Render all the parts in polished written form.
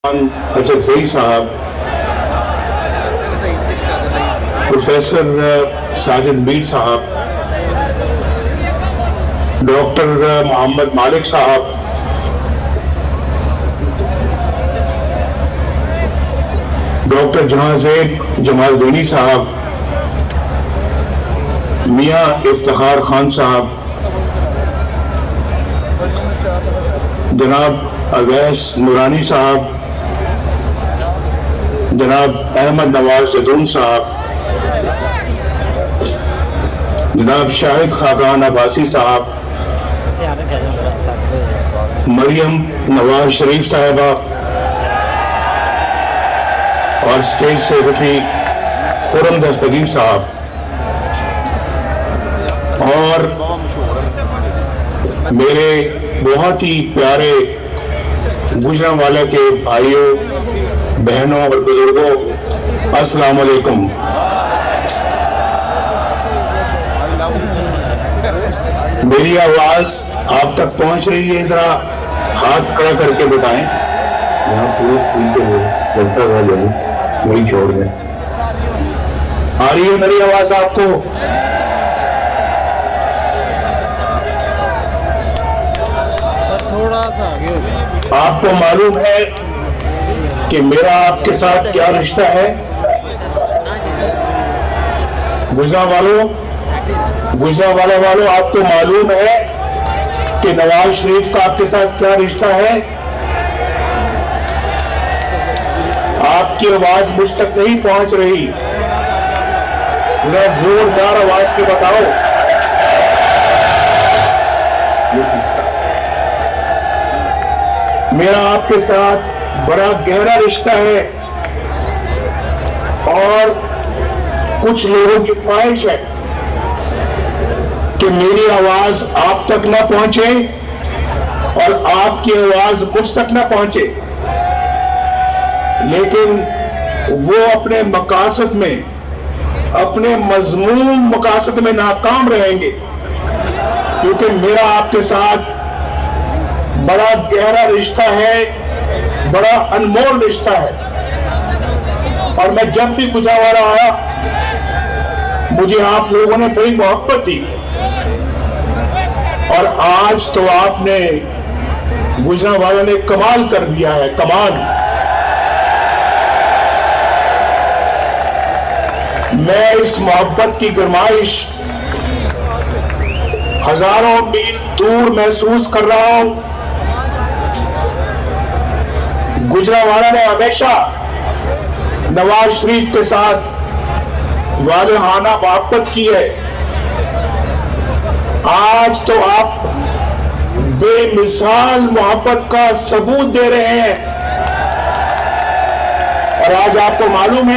अजगज़ई साहब, प्रोफेसर साजिद मीर साहब, डॉक्टर मोहम्मद मालिक साहब, डॉक्टर जहांज़ेब जमालदीनी साहब, मियाँ इफ्तिखार खान साहब, जनाब अवैस नूरानी साहब, जनाब अहमद नवाज जदून साहब, जनाब शाहिद खाकान अब्बासी साहब, मरियम नवाज शरीफ साहिबा और स्टेट सेक्रेटरी खुरम दस्तगीर साहब और मेरे बहुत ही प्यारे गुजरांवाला के भाइयों बहनों और बुजुर्गों, अस्सलाम वालेकुम। मेरी आवाज आप तक पहुंच रही है? जरा हाथ खड़ा करके बताएं। यहाँ पूरे चलता हुआ वही छोड़ दें। आ रही है मेरी आवाज आपको? थोड़ा सा आगे हो गया। आपको मालूम है कि मेरा आपके साथ क्या रिश्ता है? गुजरांवाला वालों, आपको मालूम है कि नवाज शरीफ का आपके साथ क्या रिश्ता है? आपकी आवाज मुझ तक नहीं पहुंच रही, जरा जोरदार आवाज से बताओ। मेरा आपके साथ बड़ा गहरा रिश्ता है और कुछ लोगों की ख्वाहिश है कि मेरी आवाज आप तक ना पहुंचे और आपकी आवाज मुझ तक ना पहुंचे, लेकिन वो अपने मकासद में, अपने मजमून मकासद में नाकाम रहेंगे, क्योंकि मेरा आपके साथ बड़ा गहरा रिश्ता है, बड़ा अनमोल रिश्ता है। और मैं जब भी गुजरांवाला आया, मुझे आप लोगों ने बड़ी मोहब्बत दी और आज तो आपने, गुजरांवाला ने कमाल कर दिया है, कमाल। मैं इस मोहब्बत की गरमाइश हजारों मील दूर महसूस कर रहा हूं। गुजरांवाला ने हमेशा नवाज शरीफ के साथ वालिहाना मोहब्बत की है। आज तो आप बेमिसाल मोहब्बत का सबूत दे रहे हैं और आज आपको मालूम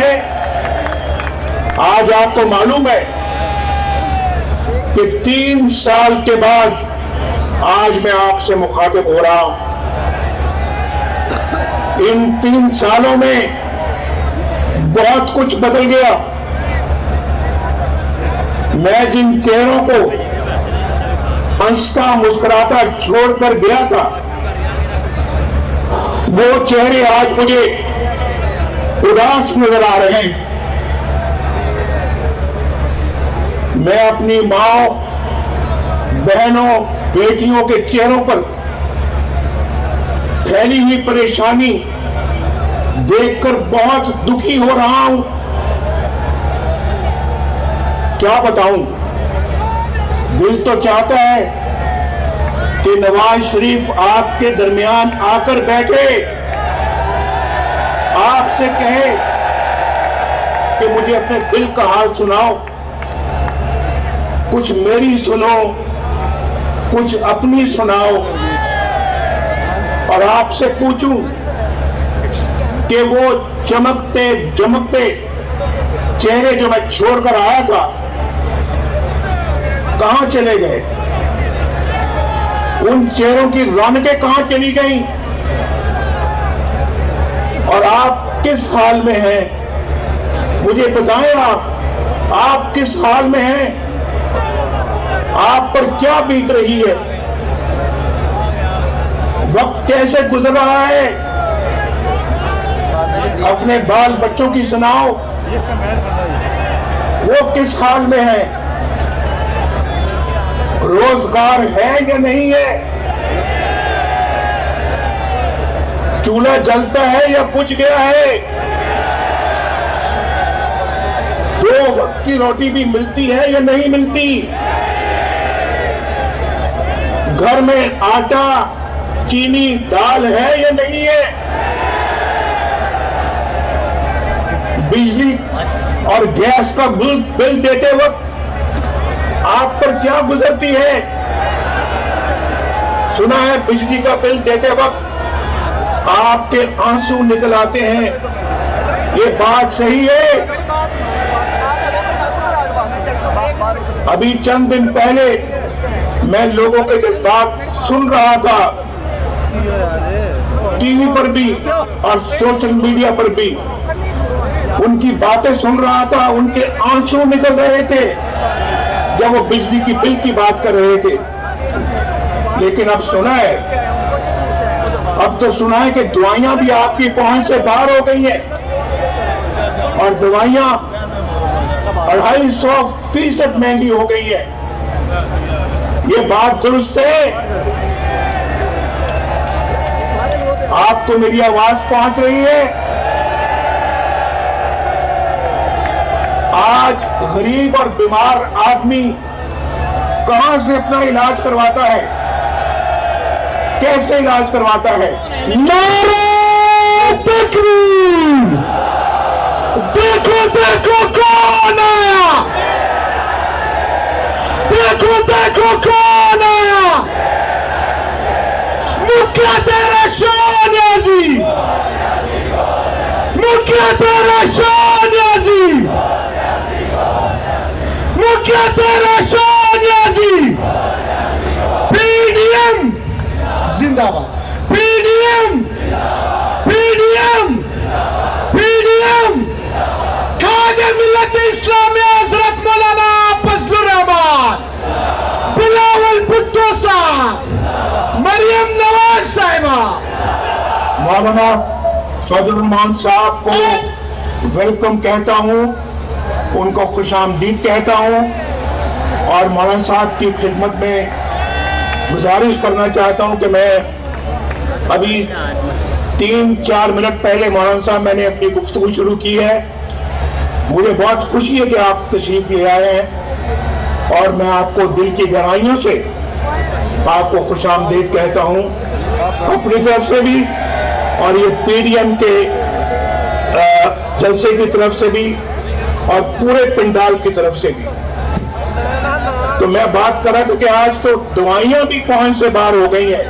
है कि 3 साल के बाद आज मैं आपसे मुखातिब हो रहा हूं। इन 3 सालों में बहुत कुछ बदल गया। मैं जिन चेहरों को हंसता मुस्कुराता छोड़कर गया था, वो चेहरे आज मुझे उदास नजर आ रहे हैं। मैं अपनी माँ, बहनों, बेटियों के चेहरों पर फैली हुई परेशानी देखकर बहुत दुखी हो रहा हूं। क्या बताऊं, दिल तो चाहता है कि नवाज शरीफ आपके दरमियान आकर बैठे, आपसे कहे कि मुझे अपने दिल का हाल सुनाओ, कुछ मेरी सुनो, कुछ अपनी सुनाओ, और आपसे पूछूं कि वो चमकते चमकते चेहरे जो मैं छोड़कर आया था कहां चले गए? उन चेहरों की रौनकें कहां चली गई? और आप किस हाल में हैं? मुझे बताएं, आप किस हाल में हैं? आप पर क्या बीत रही है? वक्त कैसे गुजर रहा है? अपने बाल बच्चों की सुनाओ, वो किस हाल में है, रोजगार है या नहीं है, चूल्हा जलता है या बुझ गया है, 2 वक्त की रोटी भी मिलती है या नहीं मिलती, घर में आटा चीनी दाल है या नहीं है, बिजली और गैस का बिल देते वक्त आप पर क्या गुजरती है। सुना है बिजली का बिल देते वक्त आपके आंसू निकल आते हैं, ये बात सही है। अभी चंद दिन पहले मैं लोगों के जज्बात सुन रहा था, टीवी पर भी और सोशल मीडिया पर भी उनकी बातें सुन रहा था, उनके आंसू निकल रहे थे जब वो बिजली की बिल की बात कर रहे थे। लेकिन अब तो सुना है कि दवाइयां भी आपकी पहुंच से बाहर हो गई हैं और दवाइयां 250% महंगी हो गई है। ये बात दुरुस्त है? आपको मेरी आवाज पहुंच रही है? आज गरीब और बीमार आदमी कहां से अपना इलाज करवाता है, कैसे इलाज करवाता है? नारे तकबीर! देखो देखो कौन आया, देखो देखो कौन आया, मुखिया तेरा शान याजी, मुखिया तेरा शान याजी, मुखिया तेरा शान याजी। पीडीएम जिंदाबाद, पीडीएम पीडीएम पीडीएम। खादिम मिल्लत इस्लामी हजरत मौलाना फजलुर रहमान, बिलावल भुट्टो साहब, मरियम नवाज साहिबा। मौलाना फजलुर रहमान साहब को वेलकम कहता हूं, उनको खुशामदीद कहता हूं और मौलाना साहब की खिदमत में गुजारिश करना चाहता हूं कि मैं अभी 3-4 मिनट पहले मौलाना साहब मैंने अपनी गुफ्तगू शुरू की है। मुझे बहुत खुशी है कि आप तशरीफ ले आए हैं और मैं आपको दिल की गहराइयों से आपको खुशामदीद कहता हूं, अपनी तरफ से भी और ये पीडीएम के जलसे की तरफ से भी और पूरे पिंडाल की तरफ से भी। तो मैं बात कर रहा था कि आज तो दवाइयां भी पहुंच से बाहर हो गई हैं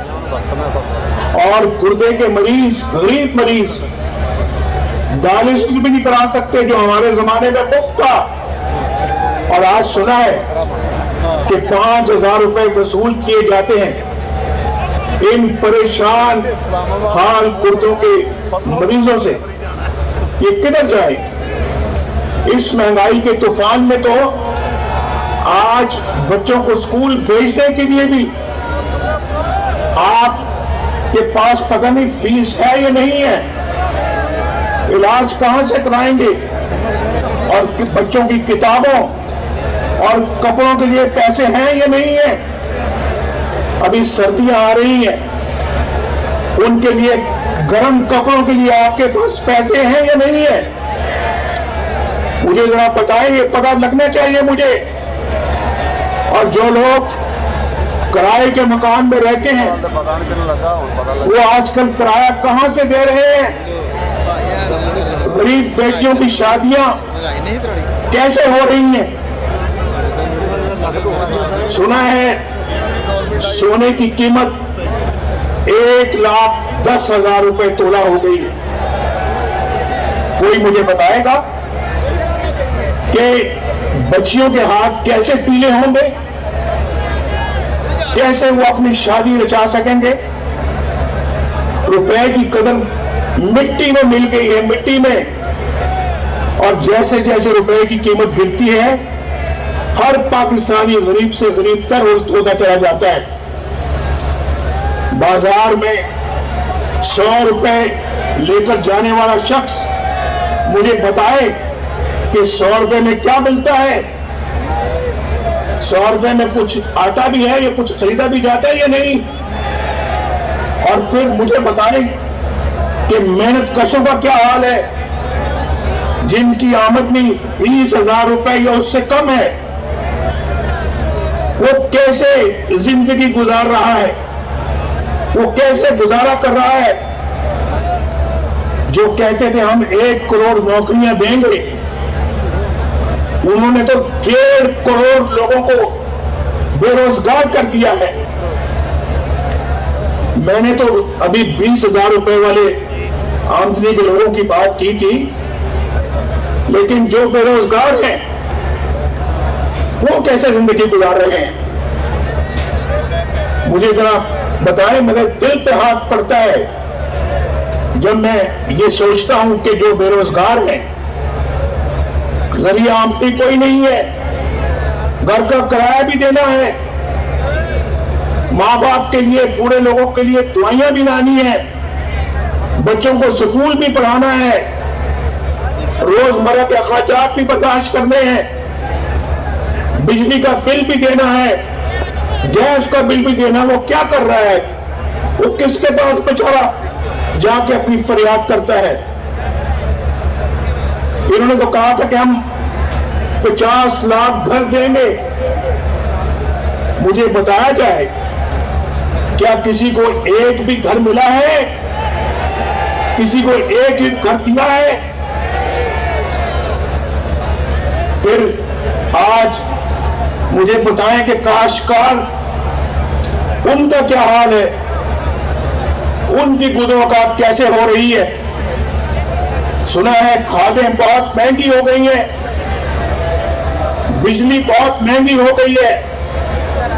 और गुर्दे के मरीज, गरीब मरीज डायलिसिस भी नहीं करा सकते जो हमारे जमाने में मुफ्त था। और आज सुना है कि 5,000 रुपए वसूल किए जाते हैं इन परेशान हाल गुर्दों के मरीजों से। ये किधर जाए? इस महंगाई के तूफान में तो आज बच्चों को स्कूल भेजने के लिए भी आपके पास पता नहीं फीस है या नहीं है, इलाज कहां से कराएंगे, और बच्चों की किताबों और कपड़ों के लिए पैसे हैं या नहीं है। अभी सर्दियां आ रही हैं, उनके लिए गर्म कपड़ों के लिए आपके पास पैसे हैं या नहीं है? मुझे जरा बताएं, ये पता लगना चाहिए मुझे। और जो लोग किराए के मकान में रहते हैं वो आजकल किराया कहां से दे रहे हैं? गरीब बेटियों की शादियां कैसे हो रही हैं? सुना है सोने की कीमत 1,10,000 रुपए तोला हो गई है। कोई मुझे बताएगा कि बच्चियों के हाथ कैसे पीले होंगे, कैसे वो अपनी शादी रचा सकेंगे? रुपए की कदर मिट्टी में मिल गई है, मिट्टी में। और जैसे जैसे रुपए की कीमत गिरती है, हर पाकिस्तानी गरीब से गरीब तर होता चला जाता है। बाजार में 100 रुपए लेकर जाने वाला शख्स मुझे बताएं कि 100 रुपए में क्या मिलता है? 100 रुपए में कुछ आता भी है या कुछ खरीदा भी जाता है या नहीं? और फिर मुझे बताएं कि मेहनत कशों का क्या हाल है, जिनकी आमदनी 20,000 रुपए या उससे कम है, वो कैसे जिंदगी गुजार रहा है, वो कैसे गुजारा कर रहा है? जो कहते थे हम 1 करोड़ नौकरियां देंगे, उन्होंने तो 1.5 करोड़ लोगों को बेरोजगार कर दिया है। मैंने तो अभी 20,000 रुपए वाले आमदनी के लोगों की बात की थी, लेकिन जो बेरोजगार हैं वो कैसे जिंदगी गुजार रहे हैं? मुझे जरा बताएं, मेरे दिल पे हाथ पड़ता है जब मैं ये सोचता हूं कि जो बेरोजगार हैं, जरिया आमदनी कोई नहीं है, घर का किराया भी देना है, माँ बाप के लिए, बूढ़े लोगों के लिए दवाइयां भी लानी है, बच्चों को स्कूल भी पढ़ाना है, रोजमर्रा के अखराजात भी बर्दाश्त करने हैं, बिजली का बिल भी देना है, गैस का बिल भी देना। वो क्या कर रहा है? वो किसके पास बेचारा जाके अपनी फरियाद करता है? इन्होंने तो कहा था कि हम 50 लाख घर देंगे। मुझे बताया जाए, क्या किसी को एक भी घर मिला है? किसी को एक भी घर दिया है? फिर आज मुझे बताएं कि काश्तकार, उनका क्या हाल है? उनकी गुज़र कैसे हो रही है? सुना है खादें बहुत महंगी हो गई हैं, बिजली बहुत महंगी हो गई है।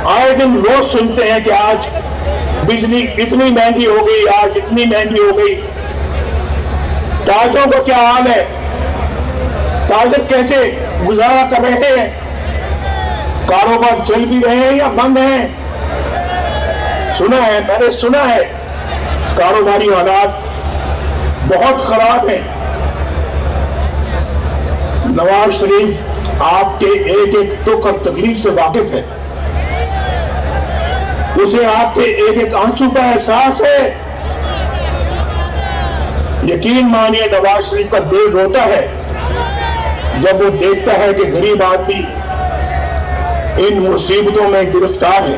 आए दिन रोज सुनते हैं कि आज बिजली इतनी महंगी हो गई, आज इतनी महंगी हो गई। ताजरों का क्या हाल है? ताजर कैसे गुजारा कर रहे हैं? कारोबार चल भी रहे हैं या बंद हैं? सुना है, मैंने सुना है कारोबारी हालात बहुत खराब हैं। नवाज शरीफ आपके एक एक दुख और तकलीफ से वाकिफ है, उसे आपके एक एक आंसू का एहसास है। यकीन मानिए, नवाज शरीफ का दिल रोता है जब वो देखता है कि गरीब आदमी इन मुसीबतों में गिरफ्तार है।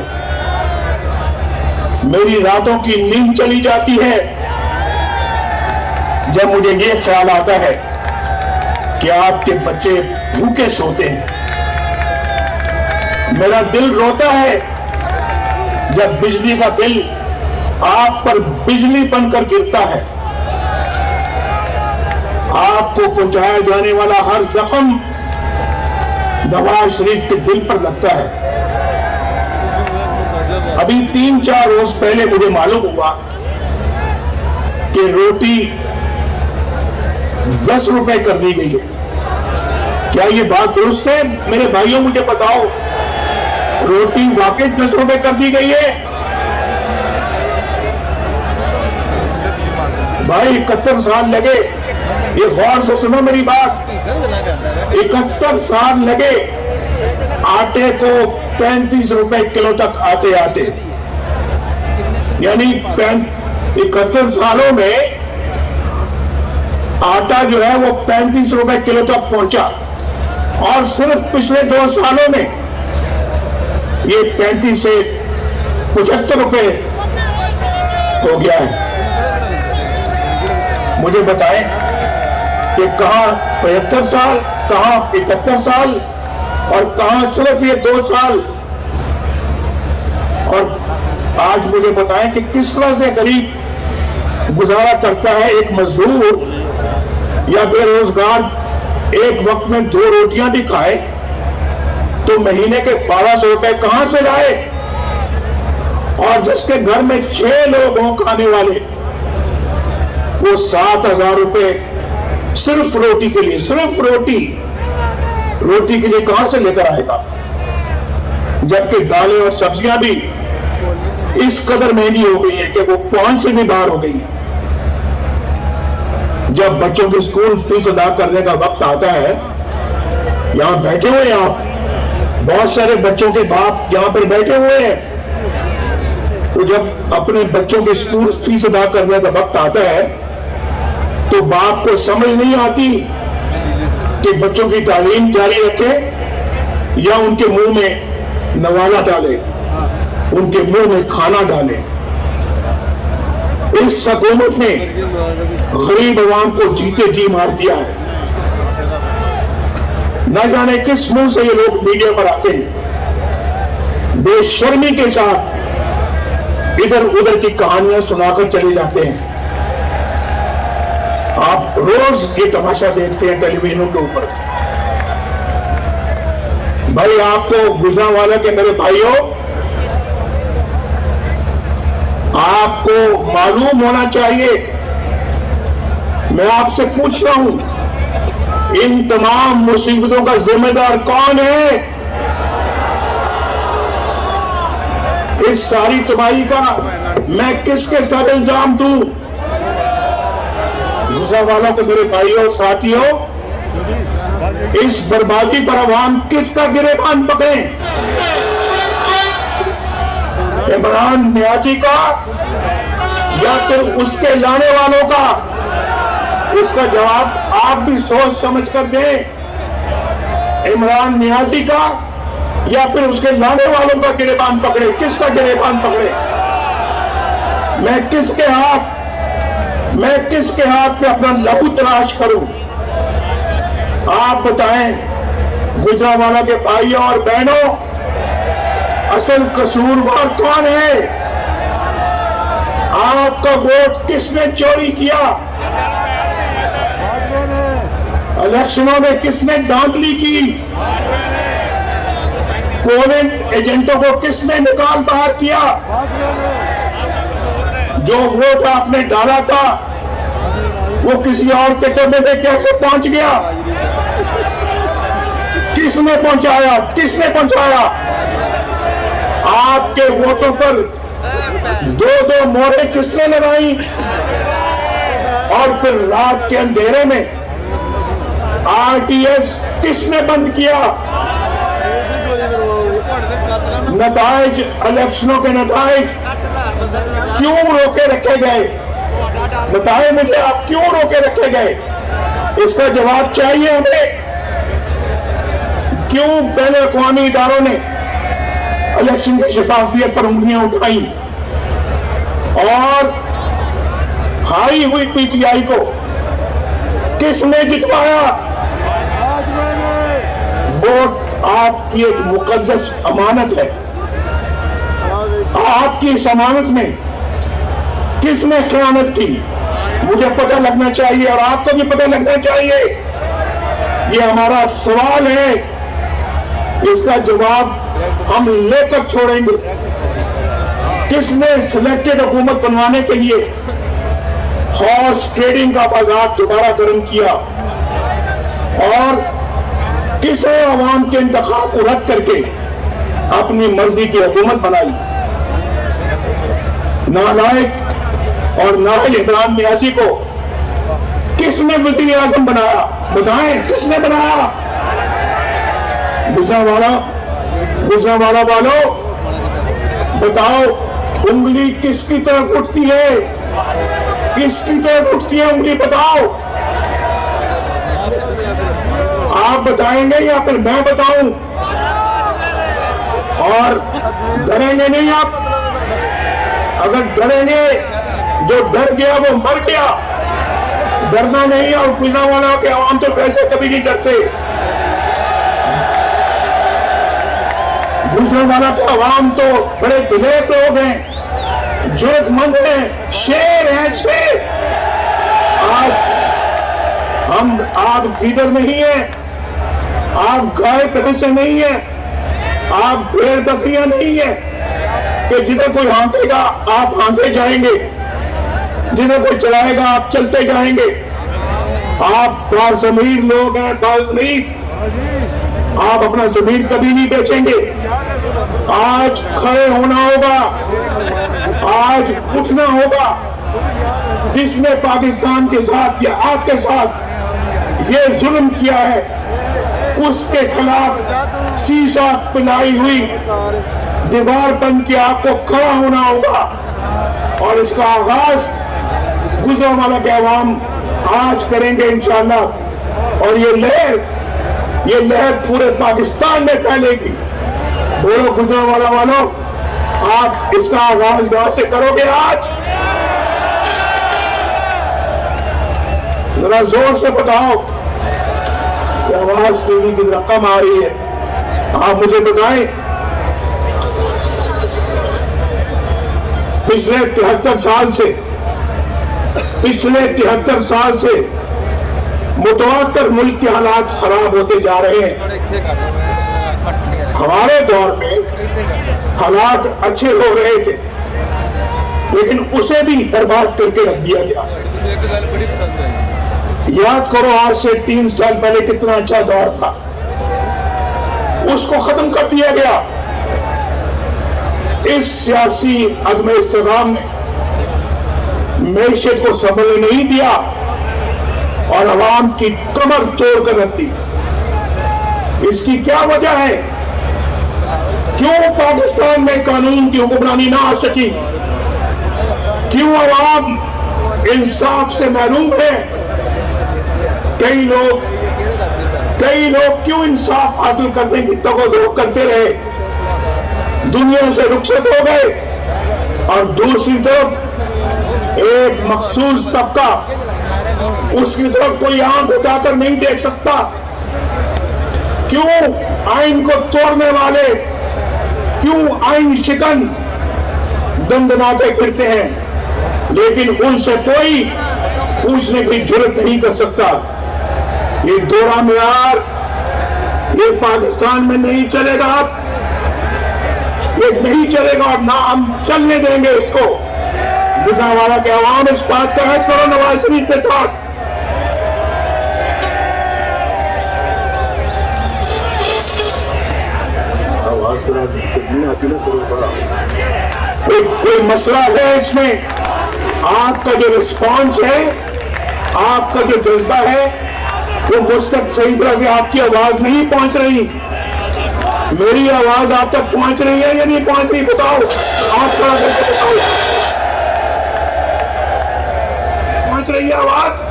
मेरी रातों की नींद चली जाती है जब मुझे ये ख्याल आता है कि आपके बच्चे भूखे सोते हैं। मेरा दिल रोता है जब बिजली का बिल आप पर बिजली बनकर गिरता है। आपको पहुंचाया जाने वाला हर जख्म नवाज शरीफ के दिल पर लगता है। अभी 3-4 रोज पहले मुझे मालूम हुआ कि रोटी 10 रुपए कर दी गई है। क्या ये बात दुरुस्त है? मेरे भाइयों मुझे बताओ, रोटी वाकई 10 रुपए कर दी गई है? भाई 71 साल लगे, ये गौर से सुनो मेरी बात, 71 साल लगे आटे को 35 रुपए किलो तक आते आते, यानी 71 सालों में आटा जो है वो 35 रुपए किलो तक पहुंचा, और सिर्फ पिछले 2 सालों में ये 35 से 75 रुपए हो गया है। मुझे बताएं कि कहां 75 साल, कहां 71 साल, और कहां सिर्फ ये 2 साल। और आज मुझे बताएं कि किस तरह से गरीब गुजारा करता है। एक मजदूर या बेरोजगार एक वक्त में 2 रोटियां भी खाए तो महीने के 1200 रुपए कहां से लाए? और जिसके घर में 6 लोग हों खाने वाले, वो 7,000 रुपए सिर्फ रोटी के लिए, सिर्फ रोटी के लिए कहां से लेकर आएगा? जबकि दालें और सब्जियां भी इस कदर महंगी हो गई है कि वो पहुंच से भी बाहर हो गई है। जब बच्चों की स्कूल फीस अदा करने का वक्त आता है, यहां बैठे हुए हैं आप, बहुत सारे बच्चों के बाप यहां पर बैठे हुए हैं, तो जब अपने बच्चों की स्कूल फीस अदा करने का वक्त आता है तो बाप को समझ नहीं आती कि बच्चों की तालीम जारी रखे या उनके मुंह में नवाला डाले, उनके मुंह में खाना डाले। इस हुकूमत ने गरीब अवाम को जीते जी मार दिया है। न जाने किस मुंह से ये लोग मीडिया पर आते हैं, बेशर्मी के साथ इधर उधर की कहानियां सुनाकर चले जाते हैं। आप रोज ये तमाशा देखते हैं टेलीविजनों के ऊपर। भाई आपको गुजरांवाला के मेरे भाइयों, आपको मालूम होना चाहिए, मैं आपसे पूछ रहा हूं, इन तमाम मुसीबतों का जिम्मेदार कौन है? इस सारी तबाही का मैं किसके साथ इल्जाम दूं? गुजरांवाला के मेरे भाइयों और साथियों, इस बर्बादी पर अवाम किसका गिरेबान पकड़े? इमरान नियाजी का या फिर उसके लाने वालों का? इसका जवाब आप भी सोच समझ कर दें। इमरान नियाजी का या फिर उसके लाने वालों का गिरेबान पकड़े? किसका गिरेबान पकड़े? मैं किसके हाथ में अपना लहू तलाश करूं? आप बताएं गुजरांवाला के भाइयों और बहनों, असल कसूरवार कौन है? आपका वोट किसने चोरी किया? इलेक्शनों में किसने धांधली की? पोलिंग एजेंटों को किसने निकाल बाहर किया? जो वोट आपने डाला था वो किसी और के टेबल में कैसे पहुंच गया? किसने पहुंचाया? किसने पहुंचाया? आपके वोटों पर दो दो मोहरें किसने लगाई? और फिर रात के अंधेरे में आरटीएस किसने बंद किया? नताइज, इलेक्शनों के नताइज क्यों रोके रखे गए? बताएं मुझे, आप क्यों रोके रखे गए? इसका जवाब चाहिए हमें। क्यों पहले अक़वामी इदारों ने इलेक्शन की शफाफियत पर उंगलियां उठाई और हारी हुई पीटीआई को किसने जितवाया? वोट आपकी एक मुकद्दस अमानत है। आपकी इस अमानत में किसने खयानत की? मुझे पता लगना चाहिए और आपको भी पता लगना चाहिए। ये हमारा सवाल है, इसका जवाब हम लेकर छोड़ेंगे। किसने सिलेक्टेड हुकूमत बनवाने के लिए हॉर्स ट्रेडिंग का बाजार दोबारा गर्म किया और किसने अवाम के इंतखाब को रद्द करके अपनी मर्जी की हुकूमत बनाई? नालायक और नाहिल इमरान नियाजी को किसने वज़ीर आज़म बनाया? बताएं, किसने बनाया? गुजरांवाला वालों, बताओ, उंगली किसकी तरफ उठती है? किसकी तरफ उठती है उंगली? बताओ। आप बताएंगे या फिर मैं बताऊं? और डरेंगे नहीं आप? अगर डरेंगे, जो डर गया वो मर गया। डरना नहीं। और गुजरांवाला के आवाम तो वैसे कभी नहीं डरते। गुजरांवाला के आवाम तो बड़े दिलेर लोग हैं, जुर्रतमंद हैं, शेर हैं, शेर। आप गीदड़ नहीं है, आप गाय भैंसे नहीं है, आप भेड़ बकरियां नहीं है कि जिधर कोई हाँकेगा आप हाँके जाएंगे, जिधर कोई चलाएगा आप चलते जाएंगे। आप बाज़मीर लोग हैं, बाज़मीर। आप अपना ज़मीर कभी नहीं बेचेंगे। आज खड़े होना होगा, आज उठना होगा। जिसने पाकिस्तान के साथ या आपके साथ ये जुल्म किया है, उसके खिलाफ सीसा पिलाई हुई दीवार बन के आपको खड़ा होना होगा। और इसका आगाज गुजरांवाला के अवाम आज करेंगे इंशाअल्लाह। और ये लहर पूरे पाकिस्तान में फैलेगी। बोलो गुजरांवाला वालों, आप इसका आगाज गांव से करोगे आज? जरा जोर से बताओ कि आवाज टीवी की रकम आ रही है। आप मुझे बताएं, पिछले 73 साल से मुतवातर मुल्क के हालात खराब होते जा रहे हैं। हमारे दौर में हालात अच्छे हो रहे थे, लेकिन उसे भी बर्बाद करके रख दिया गया। याद करो, आज से 3 साल पहले कितना अच्छा दौर था, उसको खत्म कर दिया गया। इस सियासी अदम इस्तेमाल ने मैशत को संभलने नहीं दिया और अवाम की कमर तोड़ कर रख दी। इसकी क्या वजह है? क्यों पाकिस्तान में कानून की हुक्मरानी ना आ सकी? क्यों अवाम इंसाफ से महरूम है? कई लोग क्यों इंसाफ हासिल करने की तगोदो करते रहे, दुनिया से रुखसत हो गए। और दूसरी तरफ एक मखसूस तबका, उसकी तरफ कोई आंख उठाकर नहीं देख सकता। क्यों आइन को तोड़ने वाले, क्यों आइन शिकन दंदनाते फिरते हैं, लेकिन उनसे कोई पूछने की जरूरत नहीं कर सकता। ये दोहरा मेयार ये पाकिस्तान में नहीं चलेगा, ये नहीं चलेगा और ना हम चलने देंगे इसको। गुजरांवाला के अवाम इस बात का हज करो नवाज शरीफ के साथ। कोई मसला है इसमें? आपका जो रिस्पॉन्स है, आपका जो जज्बा है, वो मुझ तक सही तरह से आपकी आवाज नहीं पहुंच रही। मेरी आवाज आप तक पहुंच रही है या नहीं पहुंच रही? बताओ, आप थोड़ा करके बताओ, पहुंच रही है आवाज?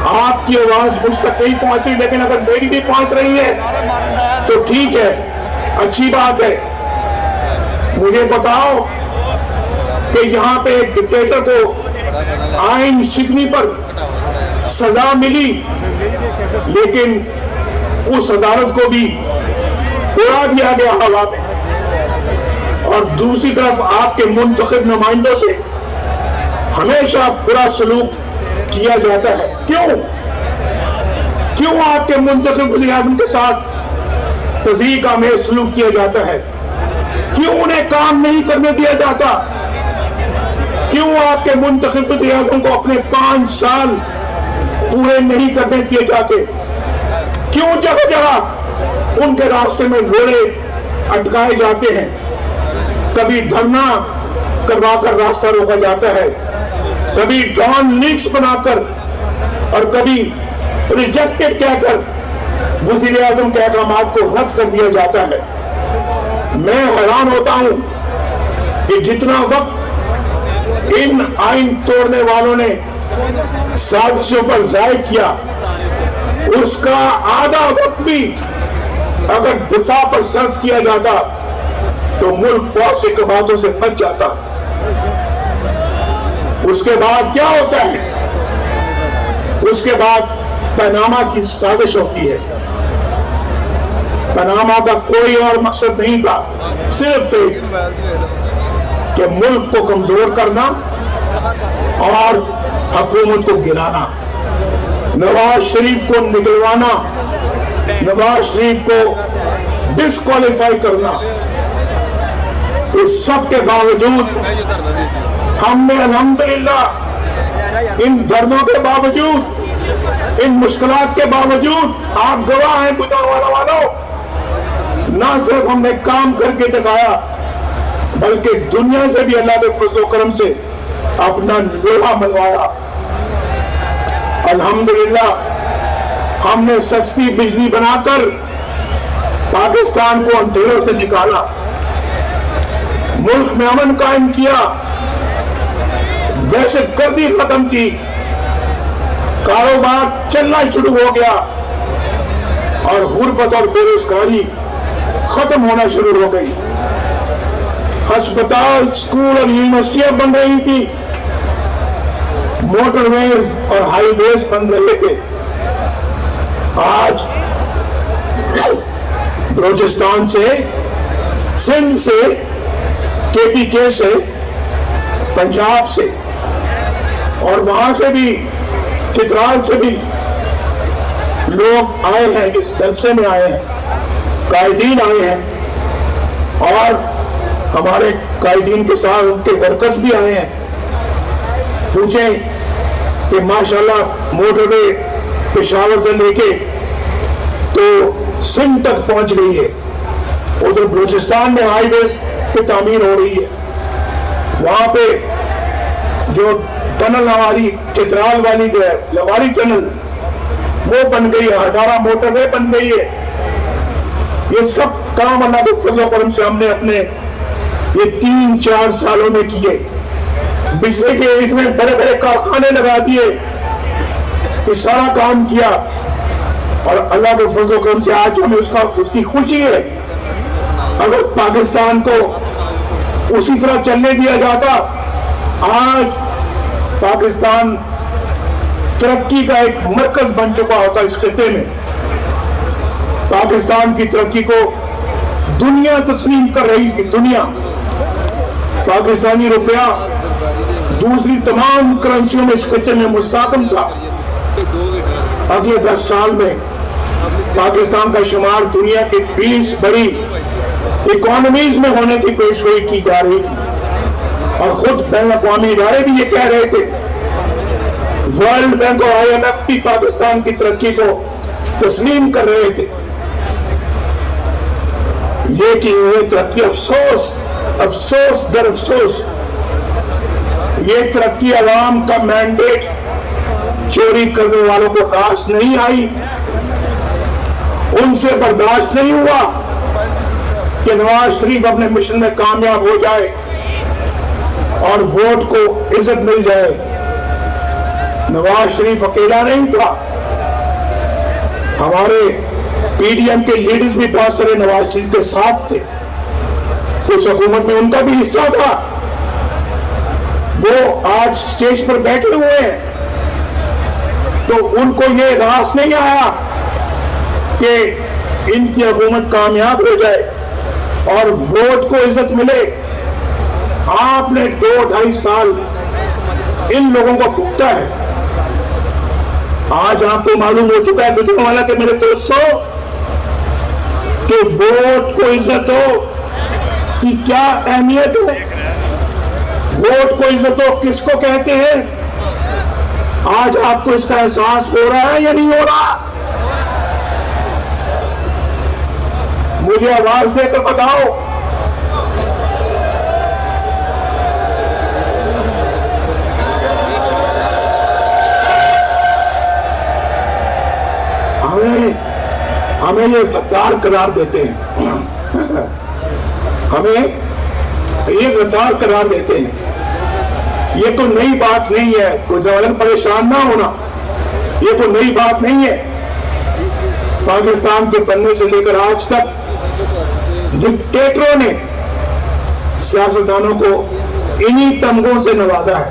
आपकी आवाज मुझ तक नहीं पहुंच रही, लेकिन अगर मेरी भी पहुंच रही है तो ठीक है, अच्छी बात है। मुझे बताओ कि यहां पे एक डिक्टेटर को आइन शिकनी पर सजा मिली, लेकिन उस अदालत को भी उड़ा दिया गया हवा में। और दूसरी तरफ आपके मुंतखब नुमाइंदों से हमेशा बुरा सलूक किया जाता है। क्यों आपके मुंतखब वज़ीर आज़म के साथ तज़यीक़ आमेज़ सलूक किया जाता है? क्यों उन्हें काम नहीं करने दिया जाता? क्यों आपके मुंतखब वज़ीर आज़म को अपने 5 साल पूरे नहीं करने दिए जाते? क्यों जगह जगह उनके रास्ते में घोड़े अटकाए जाते हैं? कभी धरना करवाकर रास्ता रोका जाता है, कभी डॉन लीक्स बनाकर और कभी रिजेक्टेड कहकर वज़ीर आज़म के अहकामात को रद्द कर दिया जाता है। मैं हैरान होता हूं कि जितना वक्त इन आइन तोड़ने वालों ने साजिशों पर जाय किया, उसका आधा वक्त भी अगर दिफा पर सर्च किया जाता तो मुल्क बहुत सी कबातों से बच जाता। उसके बाद क्या होता है? उसके बाद पनामा की साजिश होती है। पनामा का कोई और मकसद नहीं था, सिर्फ एक कि मुल्क को कमजोर करना और हुकूमत को गिराना, नवाज शरीफ को निकलवाना, नवाज शरीफ को डिस्क्वालीफाई करना। इस सब के बावजूद हमने अल्हम्दुलिल्लाह इन धरनों के बावजूद, इन मुश्किलात के बावजूद, आप गवाह हैं गुजरांवाला वालों, ना सिर्फ हमने काम करके दिखाया, बल्कि दुनिया से भी अल्लाह के फजल करम से अपना लोहा मनवाया। अल्हम्दुलिल्लाह हमने सस्ती बिजली बनाकर पाकिस्तान को अंधेरों से निकाला, मुल्क में अमन कायम किया, दहशतगर्दी खत्म की, कारोबार चलना शुरू हो गया और गुर्बत और बेरोजगारी खत्म होना शुरू हो गई। अस्पताल, स्कूल और यूनिवर्सिटियां बन रही थी, मोटरवेज और हाईवेज बन रहे थे। आज बलूचिस्तान से, सिंध से, KPK से, पंजाब से और वहां से भी, चित्राल से भी लोग आए हैं, इस जलसे में आए हैं, कायदीन आए हैं और हमारे कायदीन के साथ उनके वर्कर्स भी आए हैं। पूछें कि माशाल्लाह मोटरवे पेशावर से लेके तो सिंध तक पहुंच गई है। उधर बलूचिस्तान में हाईवेज पे तामीर हो रही है, वहां पे जो टनल हमारी चित्राल वाली जो है लवारी टनल वो बन गई है, हजारा मोटरवे बन गई है। ये सब काम अल्लाह के फजल करम से हमने अपने ये 3-4 सालों में किए। बिजली के इसमें बड़े बड़े कारखाने लगा दिए, ये सारा काम किया और अल्लाह के फजल करम से आज हमें उसकी खुशी है। अगर पाकिस्तान को उसी तरह चलने दिया जाता, आज पाकिस्तान तरक्की का एक मरकज बन चुका होता इस खिते में। पाकिस्तान की तरक्की को दुनिया तस्लीम कर रही थी। दुनिया पाकिस्तानी रुपया दूसरी तमाम करेंसियों में इस खिते में मुस्तहकम था। अगले 10 साल में पाकिस्तान का शुमार दुनिया के 20 बड़ी इकोनॉमीज में होने की पेशगोई की जा रही थी और खुद बैन अक़वामी इदारे भी ये कह रहे थे। वर्ल्ड बैंक और IMF भी पाकिस्तान की तरक्की को तस्लीम कर रहे थे। ये कि ये तरक्की अफसोस दर अफसोस, ये तरक्की अवाम का मैंडेट चोरी करने वालों को रास नहीं आई। उनसे बर्दाश्त नहीं हुआ कि नवाज शरीफ अपने मिशन में कामयाब हो जाए और वोट को इज्जत मिल जाए। नवाज शरीफ अकेला नहीं था, हमारे PDM के लीडर्स भी बहुत सारे नवाज शरीफ के साथ थे, उस हुकूमत में उनका भी हिस्सा था। वो आज स्टेज पर बैठे हुए हैं, तो उनको ये रास नहीं आया कि इनकी हुकूमत कामयाब हो जाए और वोट को इज्जत मिले। आपने 2-2.5 साल इन लोगों को भुगता है। आज आपको मालूम हो चुका है गुजरने वाला कि मेरे दोस्तों कि वोट को इज्जत हो कि क्या अहमियत है। वोट को इज्जत हो किसको कहते हैं, आज आपको इसका एहसास हो रहा है या नहीं हो रहा? मुझे आवाज देकर बताओ। हमें ये गद्दार करार देते हैं, हमें ये गद्दार करार देते हैं। ये कोई नई बात नहीं है, कोई जवान परेशान ना होना, ये कोई नई बात नहीं है। पाकिस्तान के बनने से लेकर आज तक डिक्टेटरों ने सियासतदानों को इन्हीं तमगों से नवाजा है।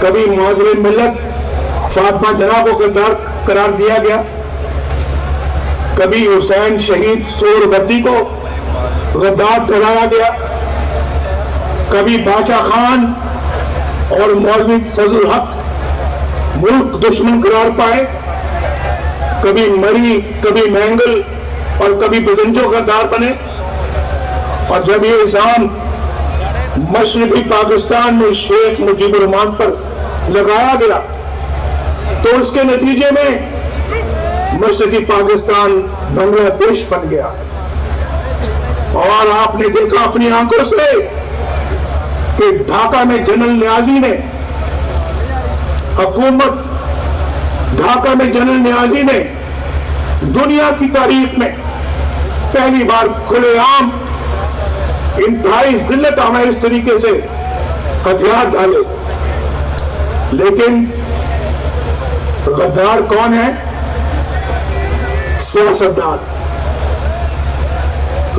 कभी मुआज़िर मिल्लत फातिमा जना को गद्दार करार दिया गया, कभी हुसैन शहीद सोहरावर्दी को गद्दार ठहराया गया, कभी बाचा खान और मौलवी फजल हक मुल्क दुश्मन करार पाए, कभी मरी, कभी मैंगल और कभी बजंजो गद्दार बने। और जब ये इल्जाम मशरक़ी पाकिस्तान में शेख मुजीबुर रहमान पर लगाया गया तो उसके नतीजे में मशरक़ी पाकिस्तान बांग्लादेश बन गया और आपने देखा अपनी आंखों से कि ढाका में जनरल न्याजी ने, हुकूमत ढाका में जनरल न्याजी ने दुनिया की तारीख में पहली बार खुलेआम इंतहाई जिल्लत आमेज तरीके से हथियार डाले। लेकिन गद्दार कौन है? सियासतदान।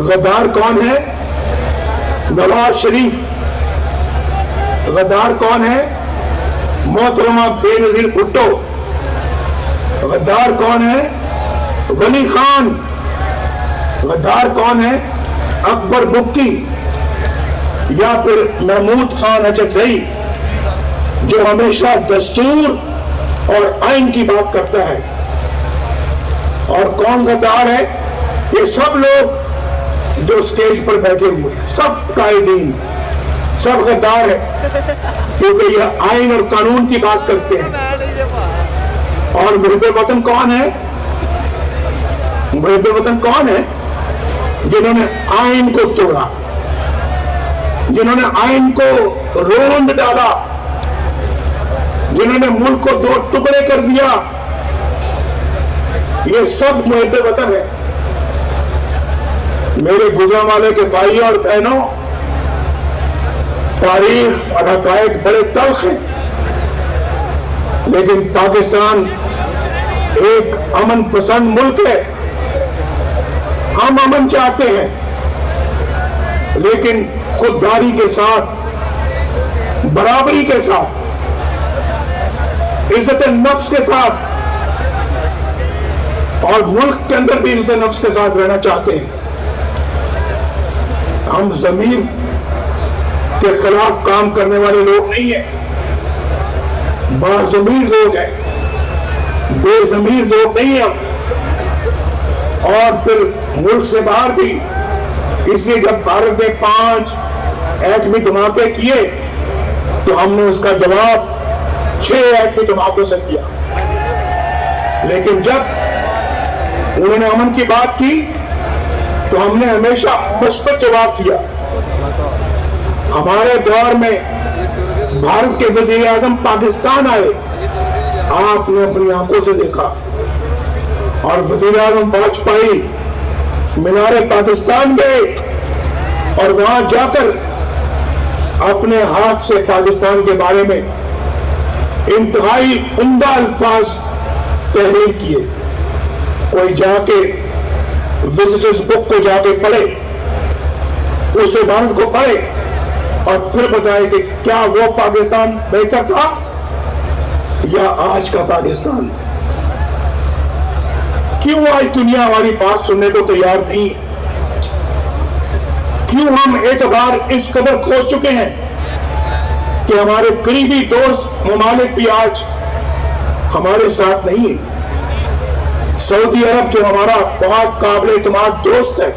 गद्दार कौन है? नवाज शरीफ। गद्दार कौन है? मोहतरमा बेनजीर भुट्टो। गद्दार कौन है? वली खान। गद्दार कौन है? अकबर बुक्की या फिर महमूद खान अचकजई, जो हमेशा दस्तूर और आइन की बात करता है। और कौन गद्दार है? ये सब लोग जो स्टेज पर बैठे हुए हैं, सब कायदीन, सब गद्दार है, क्योंकि ये आइन और कानून की बात करते हैं। और मुहब्बे वतन कौन है? मुहब्बे वतन कौन है? जिन्होंने आइन को तोड़ा, जिन्होंने आइन को रोंद डाला, जिन्होंने मुल्क को दो टुकड़े कर दिया। ये सब मुहब्बे वतन है। मेरे गुजरांवाले के भाइयों और बहनों, तारीख और हकायक बड़े तल्ख हैं, लेकिन पाकिस्तान एक अमन पसंद मुल्क है। हम अमन चाहते हैं, लेकिन खुददारी के साथ, बराबरी के साथ, इज्जत नफ्स के साथ, और मुल्क के अंदर भी इज्जत नफ्स के साथ रहना चाहते हैं। हम ज़मीर के खिलाफ काम करने वाले लोग नहीं हैं, बाज़मीर लोग हैं, बेज़मीर लोग नहीं हैं हम। और फिर मुल्क से बाहर भी, इसलिए जब भारत ने 5 एटमी धमाके किए तो हमने उसका जवाब 6 एटमी धमाकों से किया। लेकिन जब उन्होंने अमन की बात की तो हमने हमेशा मुस्बत जवाब दिया। हमारे दौर में भारत के वज़ीर आज़म पाकिस्तान आए, आपने अपनी आंखों से देखा, और वज़ीर आज़म वाजपेयी मीनारे पाकिस्तान गए और वहां जाकर अपने हाथ से पाकिस्तान के बारे में इंतहाई उम्दा अल्फाज तहरीर किए। कोई जाके विजिटर्स बुक को जाके पढ़े, उस इबारत को पढ़े और फिर बताए कि क्या वो पाकिस्तान बेहतर था या आज का पाकिस्तान। क्यों आज दुनिया हमारी बात सुनने को तैयार नहीं? क्यों हम एतबार इस कदर खो चुके हैं कि हमारे करीबी दोस्त ममालिक भी आज हमारे साथ नहीं है। सऊदी अरब जो हमारा बहुत काबिल एतमाद दोस्त है,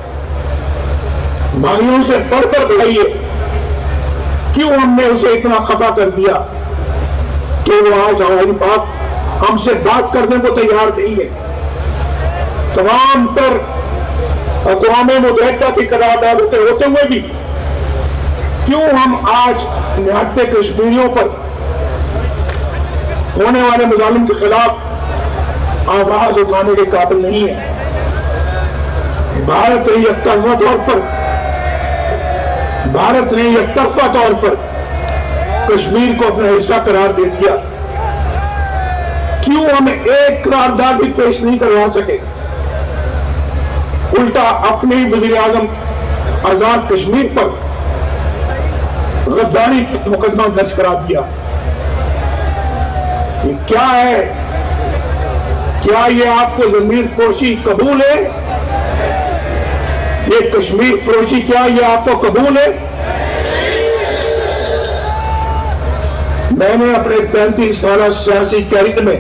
भाइयों से बढ़कर भाई है, क्यों हमने उसे इतना खफा कर दिया कि वो आज हमारी बात, हमसे बात करने को तैयार नहीं है। तमाम तर अक़वाम मुत्तहिदा की करारदाद होते हुए भी क्यों हम आज निहत्ते कश्मीरियों पर होने वाले मुजालिम के खिलाफ आवाज उठाने के काबिल नहीं है। भारत ने एकतरफा तौर पर कश्मीर को अपना हिस्सा करार दे दिया। क्यों हम एक करारदाद भी पेश नहीं करवा सके? उल्टा अपने ही वज़ीर आज़म आजाद कश्मीर पर गद्दारी मुकदमा दर्ज करा दिया। ये क्या है? क्या ये आपको ज़मीर फरोशी कबूल है? ये कश्मीर फरोशी क्या ये आपको कबूल है? मैंने अपने 35 साल सियासी कैरियर में